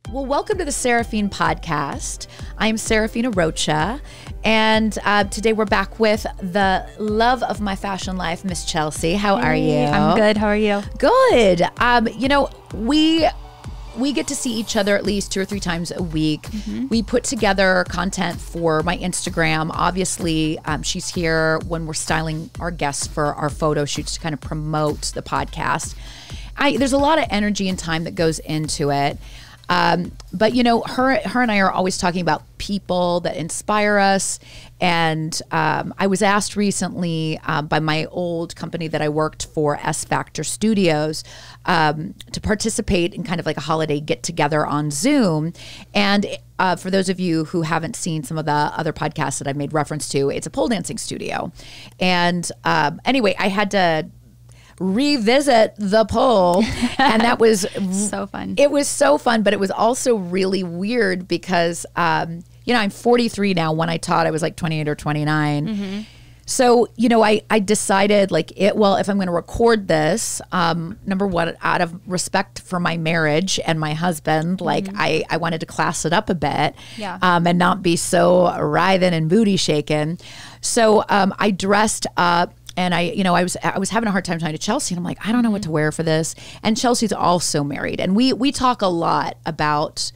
Well, welcome to the Seraphine podcast. I'm Seraphina Rocha, and today we're back with the love of my fashion life, Miss Chelsey. How are you? I'm good. How are you? Good. We get to see each other at least 2 or 3 times a week. Mm-hmm. We put together content for my Instagram. Obviously, she's here when we're styling our guests for our photo shoots to kind of promote the podcast. There's a lot of energy and time that goes into it. But her and I are always talking about people that inspire us. And I was asked recently by my old company that I worked for, S Factor Studios, to participate in kind of like a holiday get together on Zoom. And for those of you who haven't seen some of the other podcasts that I've made reference to, it's a pole dancing studio. And anyway, I had to revisit the pole, and that was so fun. It was so fun, but it was also really weird because I'm 43 now. When I taught, I was like 28 or 29. Mm-hmm. So I decided if I'm going to record this, number one, out of respect for my marriage and my husband, mm-hmm. I wanted to class it up a bit, and not be so writhing and booty shaking. So I dressed up. And I was having a hard time talking to Chelsey, and I'm like, I don't know what to wear for this. And Chelsea's also married, and we talk a lot about,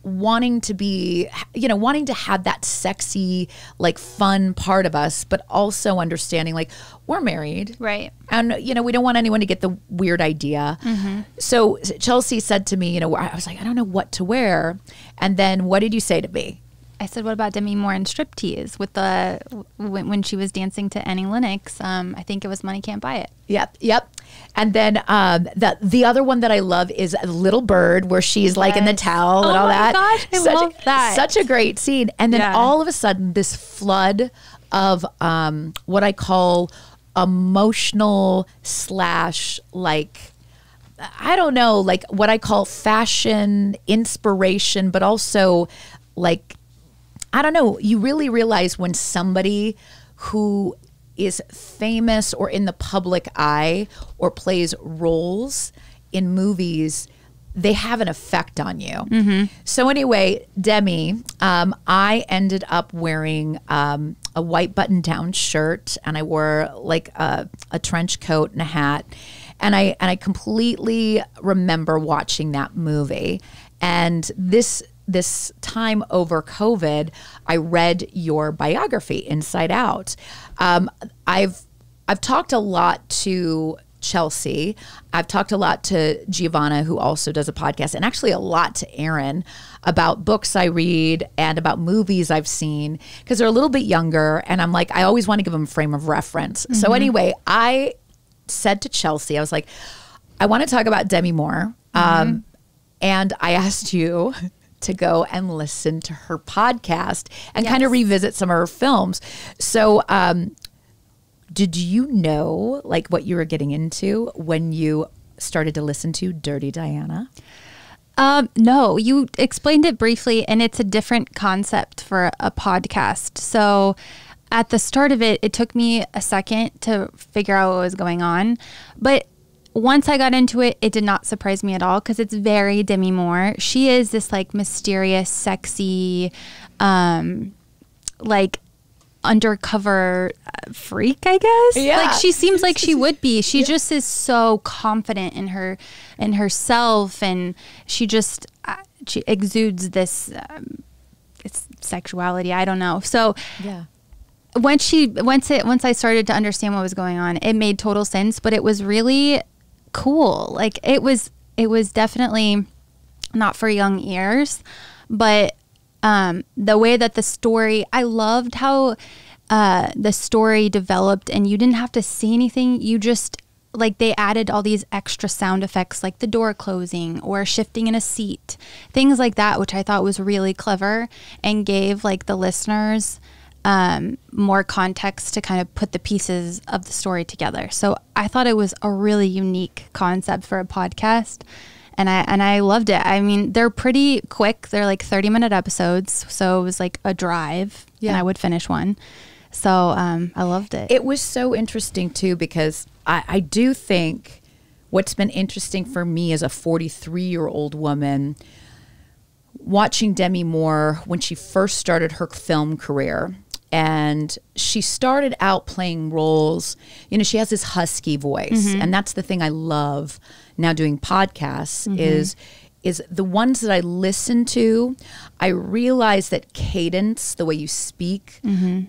wanting to have that sexy, fun part of us, but also understanding we're married, right? And we don't want anyone to get the weird idea. Mm-hmm. So Chelsey said to me, I was like, I don't know what to wear. And then what did you say to me? I said, what about Demi Moore and Striptease with when she was dancing to Annie Lennox? I think it was Money Can't Buy It. Yep. And then the other one that I love is Little Bird, where she's in the towel and all that. Oh my gosh, I love that. Such a great scene. And then all of a sudden, this flood of what I call emotional I don't know, what I call fashion inspiration, but also I don't know, you really realize when somebody who is famous or in the public eye or plays roles in movies, they have an effect on you. Mm-hmm. So anyway, Demi, I ended up wearing a white button-down shirt, and I wore a trench coat and a hat. And I completely remember watching that movie. And this time over COVID, I read your biography, Inside Out. I've talked a lot to Chelsey. I've talked a lot to Giovanna, who also does a podcast, and actually a lot to Aaron about books I read and about movies I've seen, because they're a little bit younger, and I'm I always want to give them a frame of reference. Mm-hmm. So anyway, I said to Chelsey, I was like, I want to talk about Demi Moore. Mm-hmm. And I asked you to go and listen to her podcast and kind of revisit some of her films. So did you know what you were getting into when you started to listen to Dirty Diana? No, you explained it briefly, and it's a different concept for a podcast. So at the start of it, it took me a second to figure out what was going on. But once I got into it, it did not surprise me at all, because it's very Demi Moore. She is this mysterious, sexy, undercover freak, I guess. Yeah. She seems like she would be. She just is so confident in herself, and she just she exudes this it's sexuality. I don't know. So yeah. Once I started to understand what was going on, it made total sense, but it was really cool. It was definitely not for young ears, but the way that the story, I loved how the story developed, and you didn't have to see anything. You just they added all these extra sound effects, like the door closing or shifting in a seat, things like that, which I thought was really clever and gave the listeners more context to kind of put the pieces of the story together. So I thought it was a really unique concept for a podcast, and I loved it. I mean, they're pretty quick. They're 30-minute episodes, so it was a drive, and I would finish one. So I loved it. It was so interesting too, because I do think what's been interesting for me as a 43-year-old woman, watching Demi Moore when she first started her film career. And she started out playing roles, you know, she has this husky voice. And that's the thing I love now doing podcasts is the ones that I listen to, I realize that cadence, the way you speak,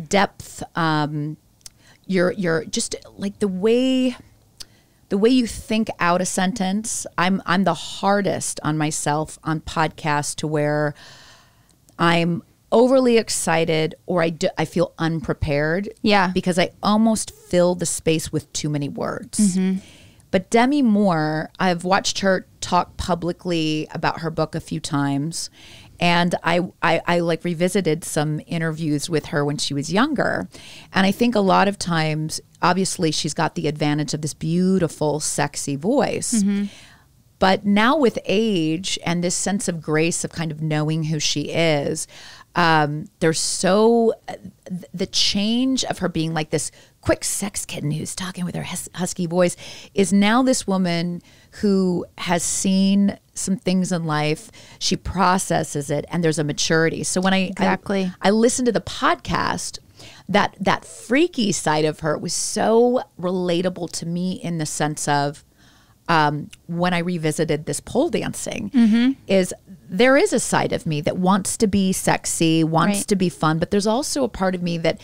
depth, you're just like the way you think out a sentence. I'm the hardest on myself on podcasts to where I'm overly excited or I feel unprepared. Yeah. Because I almost fill the space with too many words. But Demi Moore, I've watched her talk publicly about her book a few times. And I like revisited some interviews with her when she was younger. And I think a lot of times, obviously, she's got the advantage of this beautiful, sexy voice. But now with age and this sense of grace of kind of knowing who she is, there's the change of her being like this quick sex kitten who's talking with her husky voice is now this woman who has seen some things in life. She processes it and there's a maturity. So when I listened to the podcast, that freaky side of her was so relatable to me in the sense of when I revisited this pole dancing is there is a side of me that wants to be sexy, wants to be fun, but there's also a part of me that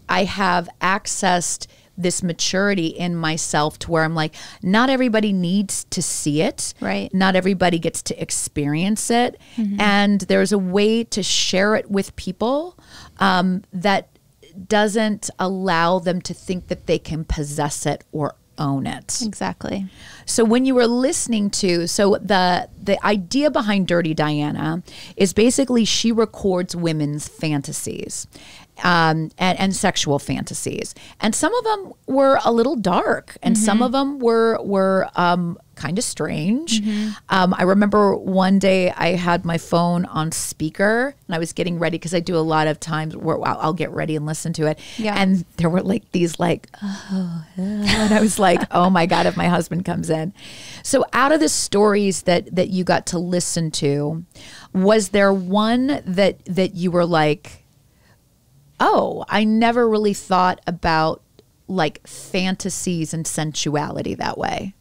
I have accessed this maturity in myself to where I'm like, not everybody needs to see it. Right. Not everybody gets to experience it. And there's a way to share it with people that doesn't allow them to think that they can possess it or own it. Exactly. So when you were listening to, so the idea behind Dirty Diana is basically she records women's fantasies and sexual fantasies. And some of them were a little dark and some of them were kind of strange. I remember one day I had my phone on speaker and I was getting ready because I do a lot of times where I'll get ready and listen to it. Yeah. And there were like these like, and I was like, oh my God, if my husband comes in. So out of the stories that you got to listen to, was there one that you were like, oh, I never really thought about like fantasies and sensuality that way?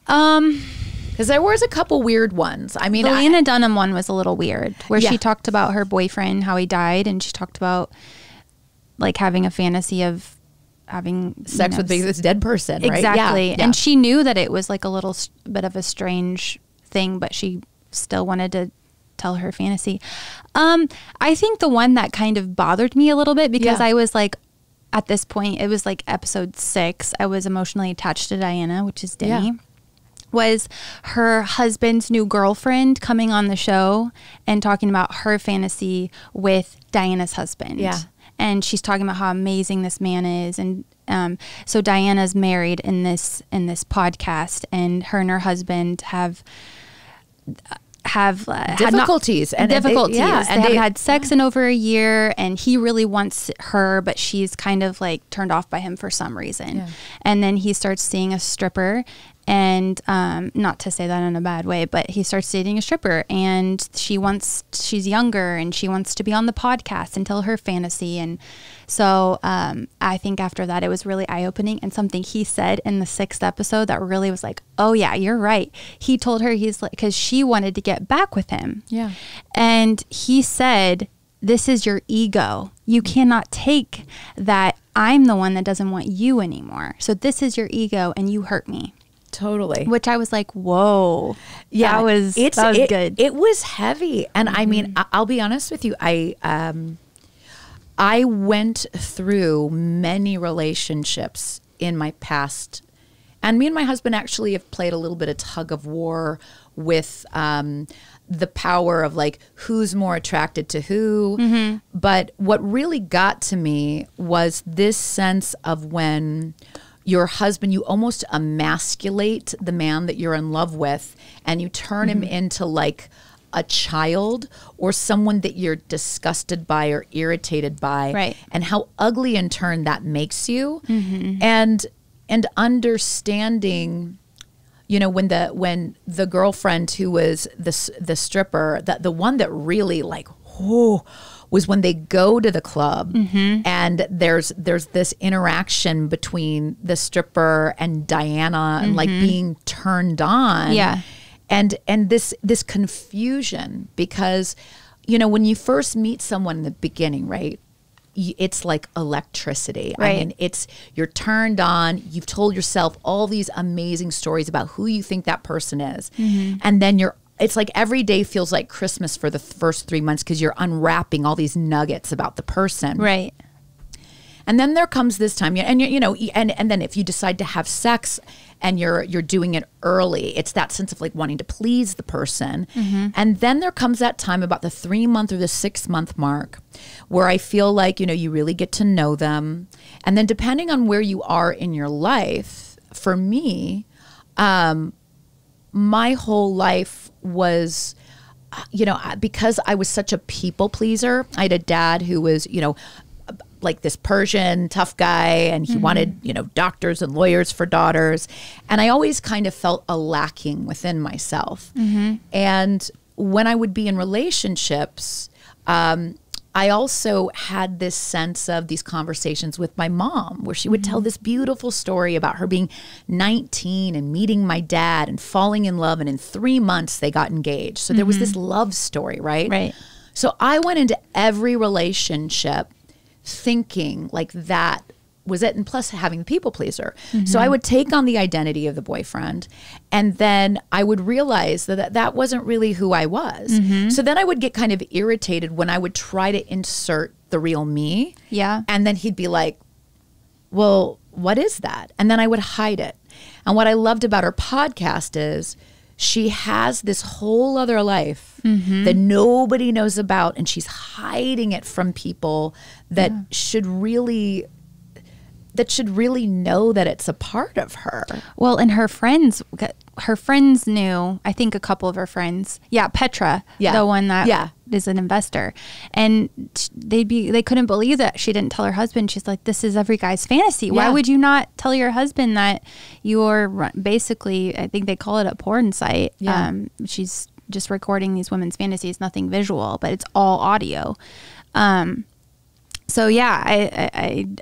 Because there was a couple weird ones. I mean, the Lena Dunham one was a little weird, where she talked about her boyfriend, how he died, and she talked about like having a fantasy of having sex with this dead person. Exactly. Right? And she knew that it was like a little bit of a strange thing, but she still wanted to tell her fantasy. I think the one that kind of bothered me a little bit because I was like, at this point, it was like episode 6. I was emotionally attached to Diana, which is Demi. Was her husband's new girlfriend coming on the show and talking about her fantasy with Diana's husband. Yeah. And she's talking about how amazing this man is. And so Diana's married in this podcast, and her husband have difficulties. They haven't had sex in over a year, and he really wants her, but she's kind of like turned off by him for some reason. Yeah. And then he starts seeing a stripper, and not to say that in a bad way, but he starts dating a stripper, and she's younger and she wants to be on the podcast and tell her fantasy. And so I think after that it was really eye-opening, and something he said in the 6th episode that really was like, oh yeah, you're right. He told her, he's like, because she wanted to get back with him. Yeah. And he said, this is your ego. You cannot take that I'm the one that doesn't want you anymore. So this is your ego and you hurt me. Totally. Which I was like, whoa. Yeah, that was good. It was heavy. And I mean, I'll be honest with you. I went through many relationships in my past. And me and my husband actually have played a little bit of tug of war with the power of like who's more attracted to who. But what really got to me was this sense of when your husband, you almost emasculate the man that you're in love with, and you turn him into like a child or someone that you're disgusted by or irritated by, right? And how ugly in turn that makes you, and understanding when the girlfriend who was the stripper, the one that really like, was when they go to the club and there's this interaction between the stripper and Diana and like being turned on. Yeah. And this confusion because, when you first meet someone in the beginning, right? It's like electricity. Right. I mean, you're turned on. You've told yourself all these amazing stories about who you think that person is. And then it's like every day feels like Christmas for the first 3 months because you're unwrapping all these nuggets about the person. Right. And then there comes this time, and and then if you decide to have sex and you're doing it early, it's that sense of like wanting to please the person. And then there comes that time about the 3 month or the 6 month mark where I feel like, you really get to know them. And then depending on where you are in your life, for me, my whole life was, because I was such a people pleaser. I had a dad who was, like this Persian tough guy, and he wanted, doctors and lawyers for daughters. And I always kind of felt a lacking within myself. And when I would be in relationships, I also had this sense of these conversations with my mom where she would tell this beautiful story about her being 19 and meeting my dad and falling in love. And in 3 months, they got engaged. So there was this love story, right? Right. So I went into every relationship thinking like that was it, and plus having the people pleaser. So I would take on the identity of the boyfriend, and then I would realize that wasn't really who I was. So then I would get kind of irritated when I would try to insert the real me. Yeah. And then he'd be like, well, what is that? And then I would hide it. And what I loved about her podcast is she has this whole other life that nobody knows about, and she's hiding it from people that should really know that it's a part of her. Well, and her friends knew, I think a couple of her friends. Yeah, Petra, the one that is an investor. And they couldn't believe that she didn't tell her husband. She's like, this is every guy's fantasy. Why would you not tell your husband that you're basically, I think they call it a porn site. She's just recording these women's fantasies, nothing visual, but it's all audio. So yeah,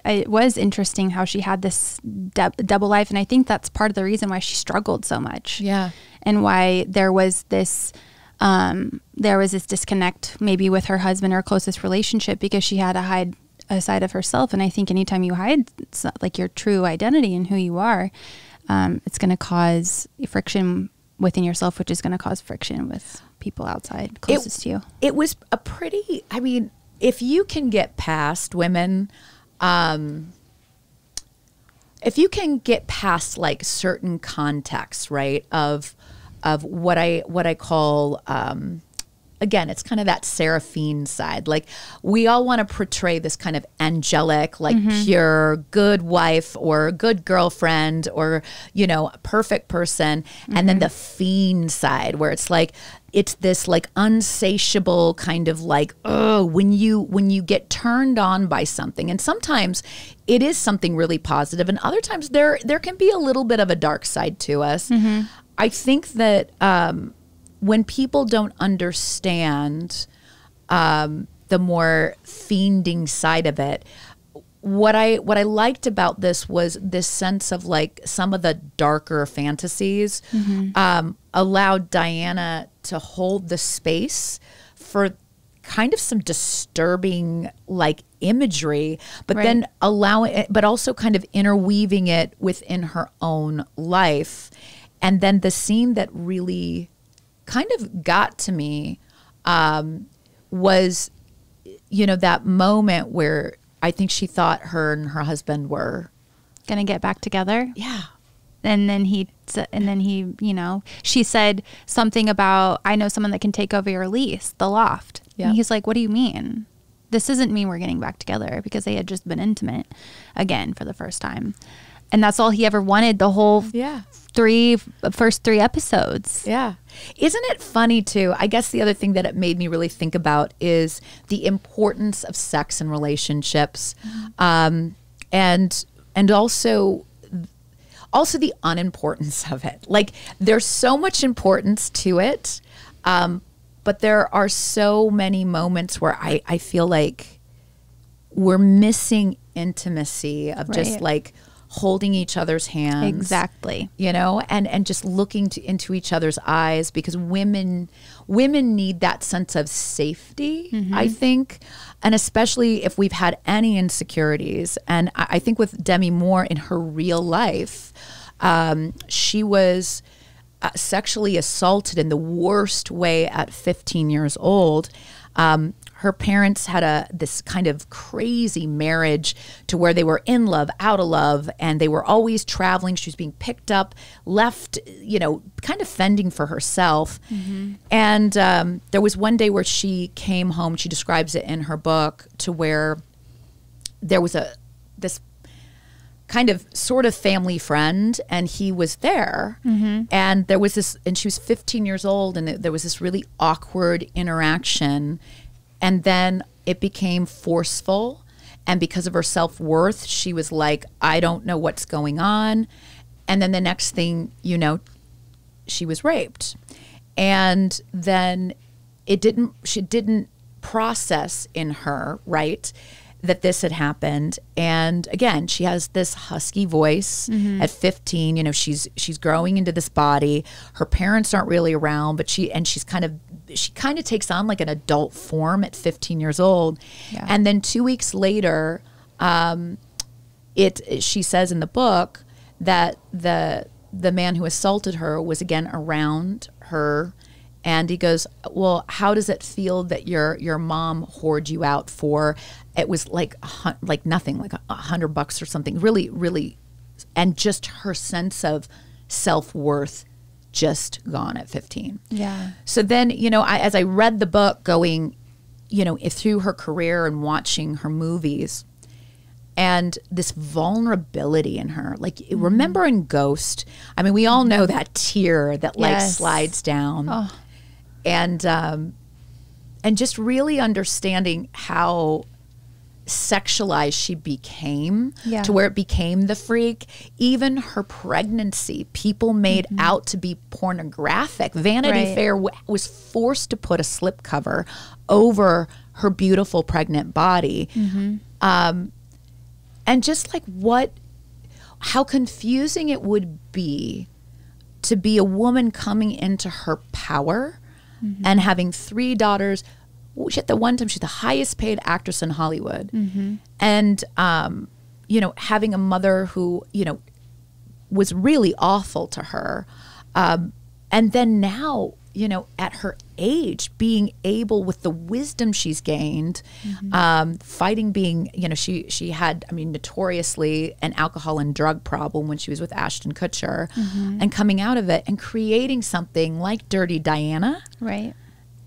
it was interesting how she had this double life, and I think that's part of the reason why she struggled so much. Yeah, and why there was this disconnect maybe with her husband, her closest relationship, because she had to hide a side of herself. And I think anytime you hide like your true identity and who you are, it's going to cause friction within yourself, which is going to cause friction with people outside closest to you. It was a pretty, I mean, if you can get past women, if you can get past like certain contexts, right, of what I call, again, it's kind of that Seraphine side. Like we all want to portray this kind of angelic, like pure good wife or good girlfriend or, perfect person. And then the fiend side where it's like, it's this like unsatiable kind of like, when you get turned on by something. And sometimes it is something really positive, and other times there can be a little bit of a dark side to us. I think that when people don't understand the more fiending side of it, what I liked about this was this sense of like some of the darker fantasies allowed Diana to hold the space for kind of some disturbing like imagery, but then allowing it, but also kind of interweaving it within her own life. And then the scene that really kind of got to me was, that moment where I think she thought her and her husband were gonna get back together. Yeah. And then he, she said something about, I know someone that can take over your lease, the loft. Yeah. And he's like, what do you mean? This doesn't mean we're getting back together, because they had just been intimate again for the first time. And that's all he ever wanted the whole first three episodes. Yeah. Isn't it funny too? I guess the other thing that it made me really think about is the importance of sex in relationships. And also also the unimportance of it. Like there's so much importance to it. But there are so many moments where I feel like we're missing intimacy of just like holding each other's hands. Exactly. You know, and just looking into each other's eyes, because women need that sense of safety, I think. And especially if we've had any insecurities. And I think with Demi Moore in her real life, she was sexually assaulted in the worst way at 15 years old. Her parents had this kind of crazy marriage to where they were in love, out of love, and they were always traveling. She was being picked up, left, you know, kind of fending for herself. And there was one day where she came home, she describes it in her book, to where there was this kind of sort of family friend, and he was there. And there was this, and she was 15 years old, and there was this really awkward interaction. And then it became forceful. And because of her self-worth, she was like, I don't know what's going on. And then the next thing you know, she was raped. And then she didn't process in her, right, that this had happened. And again, she has this husky voice at 15. You know, she's growing into this body. Her parents aren't really around, but she kind of takes on like an adult form at 15 years old. And then 2 weeks later, she says in the book that the man who assaulted her was again around her. And he goes, well, how does it feel that your mom whored you out for? It was like nothing, like $100 or something. Really, really, and just her sense of self-worth just gone at 15. Yeah. So then, you know, as I read the book, going, you know, through her career and watching her movies, and this vulnerability in her, like remember in Ghost, I mean, we all know that tear that like slides down. And just really understanding how sexualized she became to where it became the freak. Even her pregnancy, people made out to be pornographic. Vanity Fair was forced to put a slipcover over her beautiful pregnant body. And just like how confusing it would be to be a woman coming into her power and having 3 daughters. At the one time, she's the highest paid actress in Hollywood. And, you know, having a mother who, you know, was really awful to her. And then now, you know, at her age, being able, with the wisdom she's gained, fighting being, you know, she had, I mean, notoriously an alcohol and drug problem when she was with Ashton Kutcher, and coming out of it and creating something like Dirty Diana. Right.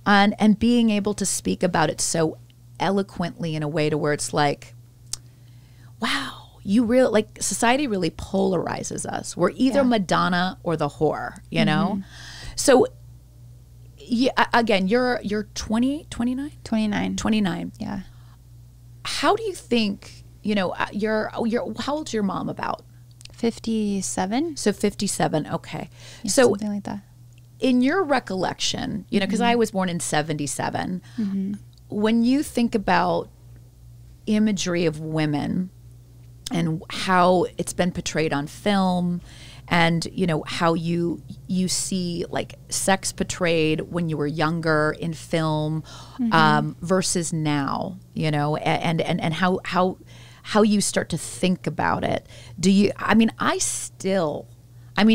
And being able to speak about it so eloquently in a way to where it's like, wow, you really, like, society really polarizes us. We're either Madonna or the whore, you know? So, yeah, again, you're 20, 29? 29. 29. Yeah. How do you think, you know, how old's your mom about? 57. So 57, okay. Yeah, so something like that. In your recollection, you know, because I was born in 77, when you think about imagery of women and how it's been portrayed on film, and, you know, how you see like sex portrayed when you were younger in film versus now, you know, and how you start to think about it.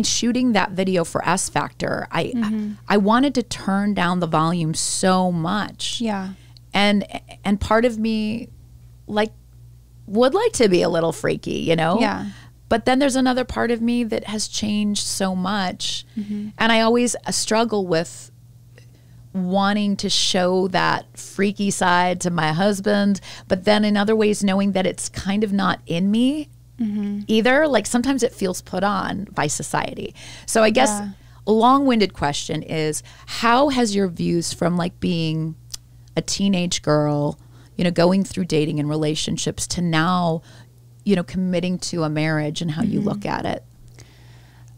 Shooting that video for S Factor, I wanted to turn down the volume so much. Yeah. And part of me would like to be a little freaky, you know? Yeah. But then there's another part of me that has changed so much. And I always struggle with wanting to show that freaky side to my husband, but then in other ways knowing that it's kind of not in me either. Like sometimes it feels put on by society. So I guess a long-winded question is, how has your views from like being a teenage girl, you know, going through dating and relationships to now, you know, committing to a marriage, and how you look at it?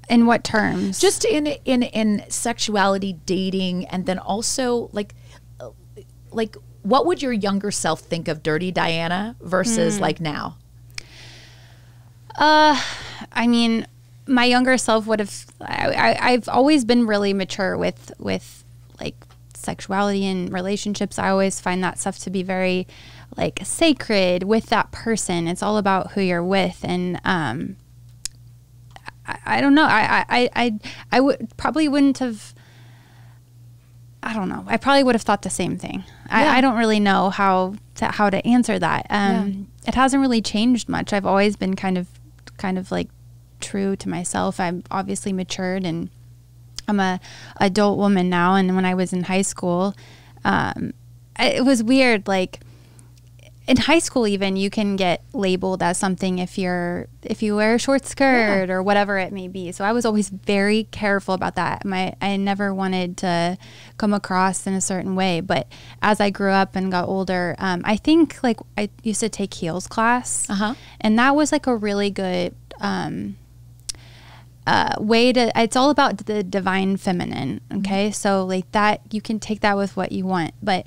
In what terms? Just in sexuality, dating, and then also like what would your younger self think of Dirty Diana versus like now? I mean, my younger self would have. I've always been really mature with like sexuality and relationships. I always find that stuff to be very like sacred with that person. It's all about who you're with, and I don't know. I would probably wouldn't have. I don't know. I probably would have thought the same thing. I don't really know how to answer that. It hasn't really changed much. I've always been kind of like true to myself. I'm obviously matured, and I'm a adult woman now. And when I was in high school, it was weird. Like in high school, even you can get labeled as something if you wear a short skirt or whatever it may be. So I was always very careful about that. I never wanted to come across in a certain way. But as I grew up and got older, I think like I used to take heels class, and that was like a really good way to. It's all about the divine feminine. Okay, so like that you can take that with what you want, but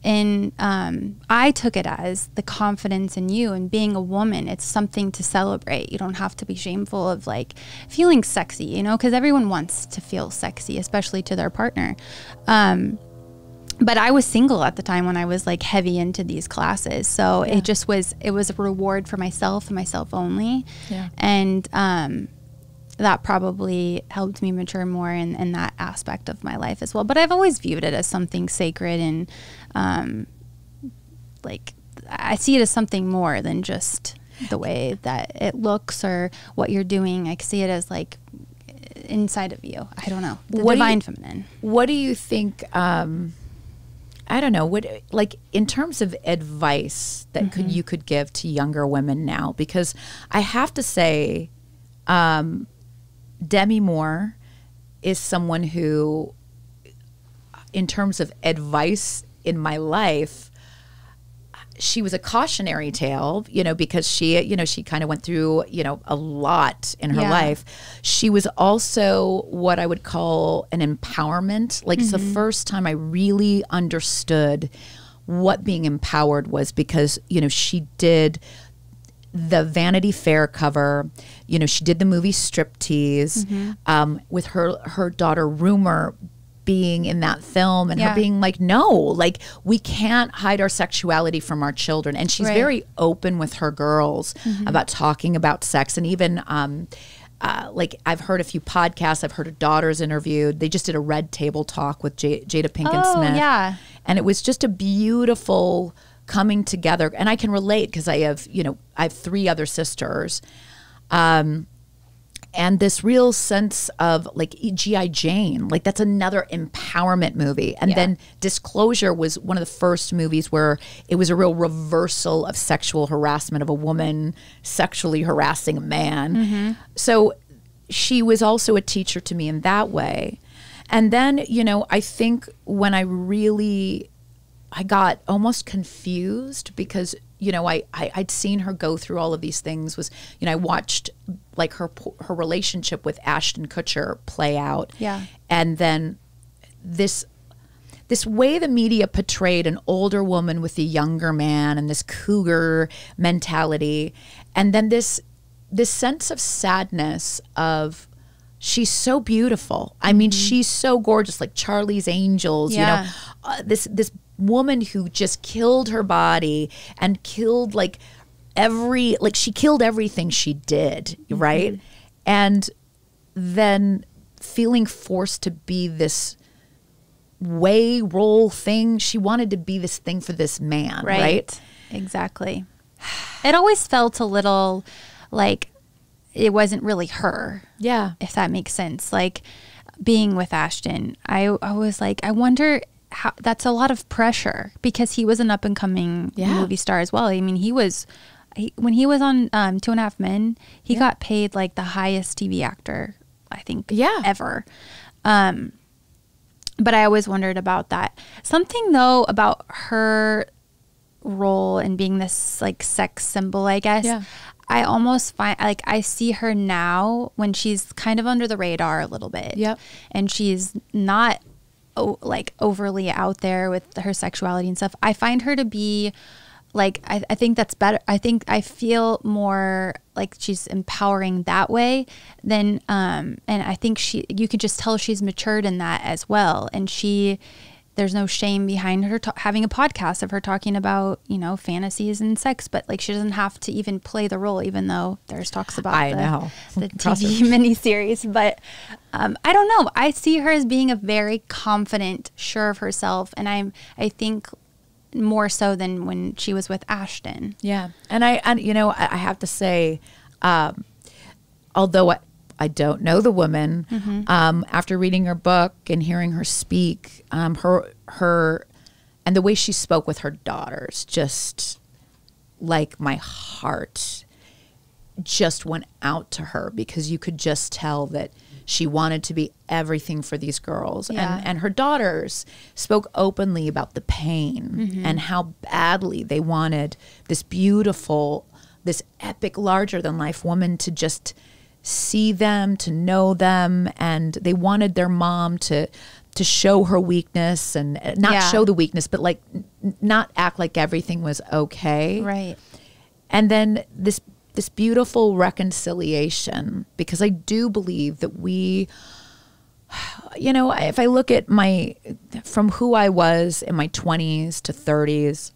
I took it as the confidence in you and being a woman. It's something to celebrate. You don't have to be shameful of like feeling sexy, you know, because everyone wants to feel sexy, especially to their partner. But I was single at the time when I was like heavy into these classes. So it was a reward for myself and myself only. Yeah. And, that probably helped me mature more in that aspect of my life as well. But I've always viewed it as something sacred, and like I see it as something more than just the way that it looks or what you're doing. I see it as like inside of you. I don't know. The divine feminine. What do you think? I don't know. What like in terms of advice that you could give to younger women now? Because I have to say, Demi Moore is someone who, in terms of advice in my life, she was a cautionary tale, you know, because she kind of went through, you know, a lot in her life. She was also what I would call an empowerment. Like it's the first time I really understood what being empowered was, because, you know, she did the Vanity Fair cover, you know, she did the movie Striptease, with her daughter Rumor being in that film, and her being like, no, like we can't hide our sexuality from our children. And she's very open with her girls about talking about sex. And even like I've heard a few podcasts, I've heard her daughters interviewed. They just did a Red Table Talk with Jada Pinkett Smith. Yeah. And it was just a beautiful coming together. And I can relate because I have 3 other sisters. And this real sense of like G.I. Jane, like that's another empowerment movie. And then Disclosure was one of the first movies where it was a real reversal of sexual harassment of a woman sexually harassing a man. So she was also a teacher to me in that way. And then, you know, I think when I got almost confused because, you know, I'd seen her go through all of these things. Was, you know, I watched like her relationship with Ashton Kutcher play out. Yeah. And then this way the media portrayed an older woman with a younger man and this cougar mentality. And then this sense of sadness of, she's so beautiful. I mean, she's so gorgeous, like Charlie's Angels, you know, this woman who just killed her body and killed she killed everything she did, right? And then feeling forced to be this role thing. She wanted to be this thing for this man, right? Exactly. It always felt a little like it wasn't really her. Yeah. If that makes sense. Like being with Ashton, I was like, I wonder how, that's a lot of pressure because he was an up and coming movie star as well. I mean, when he was on 2.5 Men, he got paid like the highest TV actor, I think, ever. But I always wondered about that. Something though about her role in being this like sex symbol, I guess. Yeah. I almost find like I see her now when she's kind of under the radar a little bit. Yep. And she's not like overly out there with her sexuality and stuff. I find her to be like, I think that's better. I feel more like she's empowering that way than, and I think you could just tell she's matured in that as well. And there's no shame behind her having a podcast of her talking about, you know, fantasies and sex, but like she doesn't have to even play the role, even though there's talks about the TV miniseries. But I don't know. I see her as being a very confident, sure of herself. And I think more so than when she was with Ashton. Yeah. And you know, I have to say, although I don't know the woman. After reading her book and hearing her speak, her and the way she spoke with her daughters, just like my heart just went out to her, because you could just tell that she wanted to be everything for these girls. Yeah. And her daughters spoke openly about the pain and how badly they wanted this beautiful, this epic, larger than life woman to just see them, to know them, and they wanted their mom to show her weakness and not show the weakness, but like not act like everything was okay. Right. And then this beautiful reconciliation, because I do believe that we, you know, if I look at from who I was in my 20s to 30s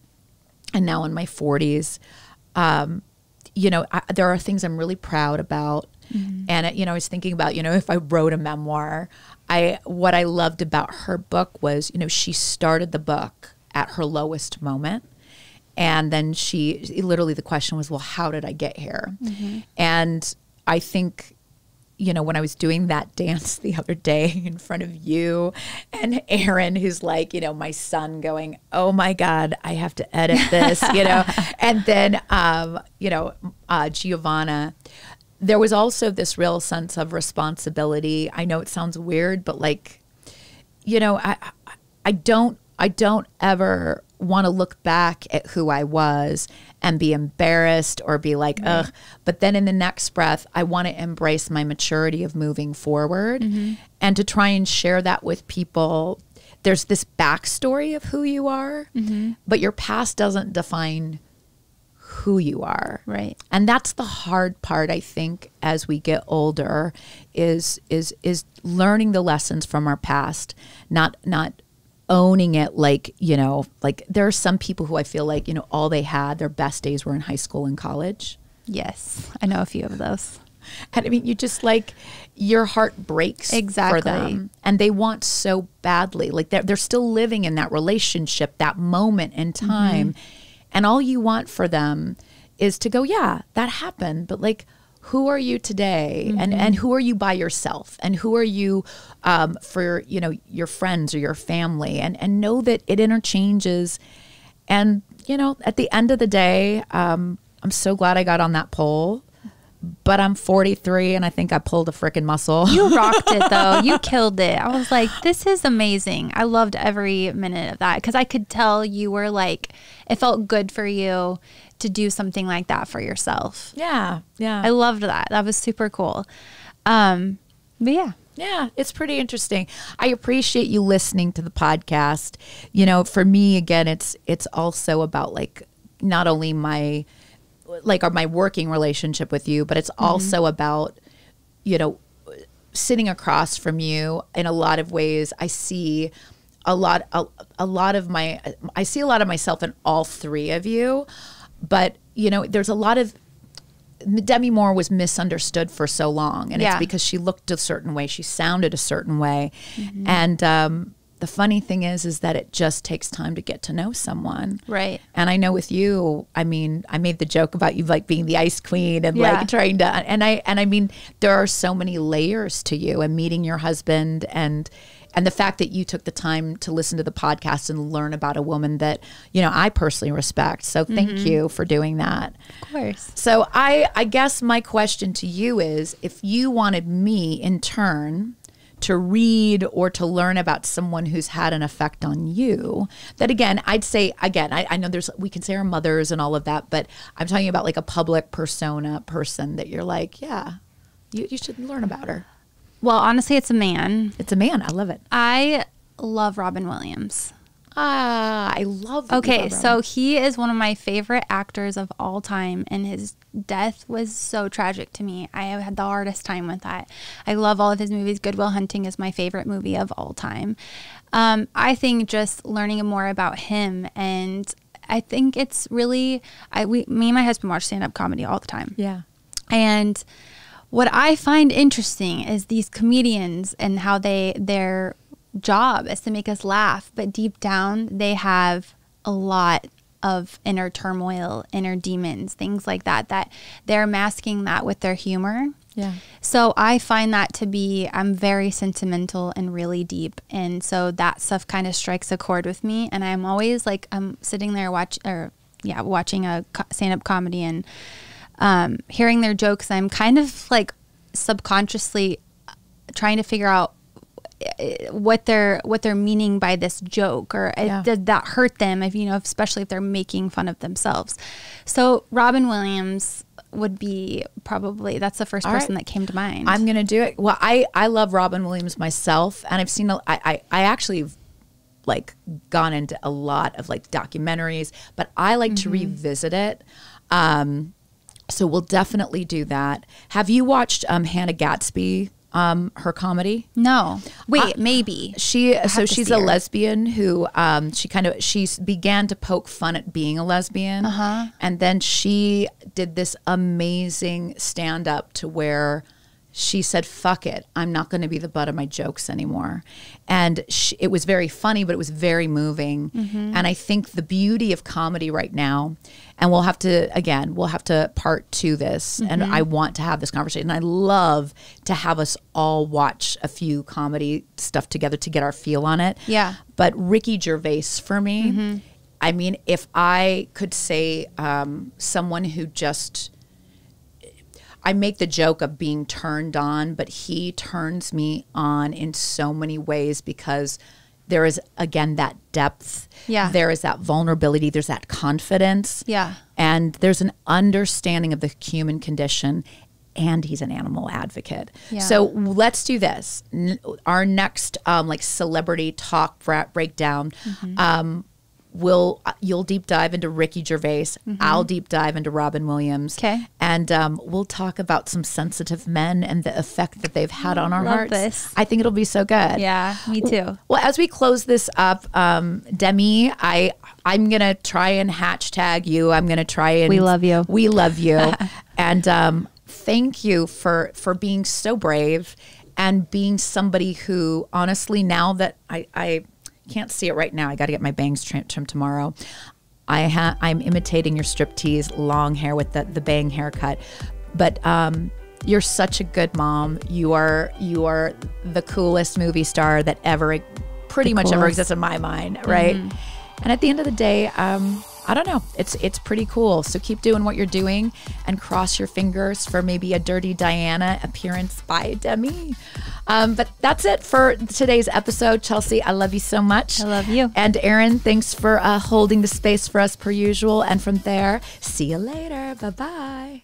and now in my 40s, you know, there are things I'm really proud about. And, you know, I was thinking about, you know, if I wrote a memoir, what I loved about her book was, you know, she started the book at her lowest moment. And then literally the question was, well, how did I get here? And I think, you know, when I was doing that dance the other day in front of you and Aaron, who's like, you know, my son going, oh my God, I have to edit this, you know, and then, you know, Giovanna, there was also this real sense of responsibility. I know it sounds weird, but like, you know, I don't ever want to look back at who I was and be embarrassed or be like, ugh. But then in the next breath, I want to embrace my maturity of moving forward and to try and share that with people. There's this backstory of who you are, but your past doesn't define who you are. Right. And that's the hard part, I think, as we get older, is learning the lessons from our past, not owning it. Like, you know, like there are some people who I feel like, you know, all they had, their best days were in high school and college. Yes. I know a few of those. And I mean, you just like, your heart breaks for them. And they want so badly. Like they're still living in that relationship, that moment in time. And all you want for them is to go, yeah, that happened. But like, who are you today? And who are you by yourself? And who are you for, you know, your friends or your family? And know that it interchanges. And, you know, at the end of the day, I'm so glad I got on that pole. But I'm 43 and I think I pulled a freaking muscle. You rocked it though. You killed it. I was like, this is amazing. I loved every minute of that because I could tell you were like, it felt good for you to do something like that for yourself. Yeah. Yeah. I loved that. That was super cool. But yeah. Yeah, it's pretty interesting. I appreciate you listening to the podcast. You know, for me, again, it's also about like not only my working relationship with you, but it's also about, you know, sitting across from you in a lot of ways. I see a lot of myself in all three of you, but you know, there's a lot of, Demi Moore was misunderstood for so long, and it's because she looked a certain way, she sounded a certain way, and the funny thing is that it just takes time to get to know someone. Right. And I know with you, I mean, I made the joke about you like being the ice queen and like trying to, and I mean, there are so many layers to you, and meeting your husband and the fact that you took the time to listen to the podcast and learn about a woman that, you know, I personally respect. So thank you for doing that. Of course. So I guess my question to you is, if you wanted me in turn to read or to learn about someone who's had an effect on you, that again, I'd say, again, I know we can say our mothers and all of that, but I'm talking about like a public persona person that you're like, yeah, you should learn about her. Well, honestly, it's a man. It's a man. I love it. I love Robin Williams. I love Okay, so he is one of my favorite actors of all time, and his death was so tragic to me. I had the hardest time with that. I love all of his movies. Good Will Hunting is my favorite movie of all time. I think just learning more about him, and I think it's really, me and my husband watch stand-up comedy all the time. Yeah. And what I find interesting is these comedians and how their job is to make us laugh, but deep down they have a lot of inner turmoil, inner demons, things like that they're masking that with their humor. Yeah. So I find that to be, I'm very sentimental and really deep, and so that stuff kind of strikes a chord with me, and I'm always like, I'm sitting there watching a stand-up comedy and hearing their jokes. I'm kind of like subconsciously trying to figure out what they're meaning by this joke, or did that hurt them, if especially if they're making fun of themselves. So Robin Williams would be probably, that's the first person that came to mind. I'm gonna do it. Well, I love Robin Williams myself, and I've seen I actually like gone into a lot of like documentaries, but I like to revisit it. So we'll definitely do that. Have you watched Hannah Gadsby? Her comedy? No. Wait, maybe. She's a lesbian who she began to poke fun at being a lesbian. And then she did this amazing stand up to where she said, fuck it, I'm not going to be the butt of my jokes anymore. And it was very funny, but it was very moving. And I think the beauty of comedy right now, and we'll have to part to this, and I want to have this conversation. And I love to have us all watch a few comedy stuff together to get our feel on it. Yeah. But Ricky Gervais for me, I mean, if I could say someone who just... I make the joke of being turned on, but he turns me on in so many ways because there is, again, that depth. Yeah. There is that vulnerability. There's that confidence. Yeah. And there's an understanding of the human condition, and he's an animal advocate. Yeah. So let's do this. Our next like celebrity talk breakdown, you'll deep dive into Ricky Gervais. I'll deep dive into Robin Williams. Okay. And we'll talk about some sensitive men and the effect that they've had on our hearts. This. I think it'll be so good. Yeah, me too. Well, as we close this up, Demi, I'm going to try and hashtag you. I'm going to try and... We love you. We love you. And thank you for being so brave and being somebody who, honestly, now that I can't see it right now, I got to get my bangs trimmed tomorrow. I'm imitating your striptease long hair with the bang haircut, but you're such a good mom. You are the coolest movie star that ever exists in my mind, right? And at the end of the day, I don't know. It's pretty cool. So keep doing what you're doing and cross your fingers for maybe a Dirty Diana appearance by Demi. But that's it for today's episode. Chelsey, I love you so much. I love you. And Aaron, thanks for holding the space for us per usual. And from there, see you later. Bye-bye.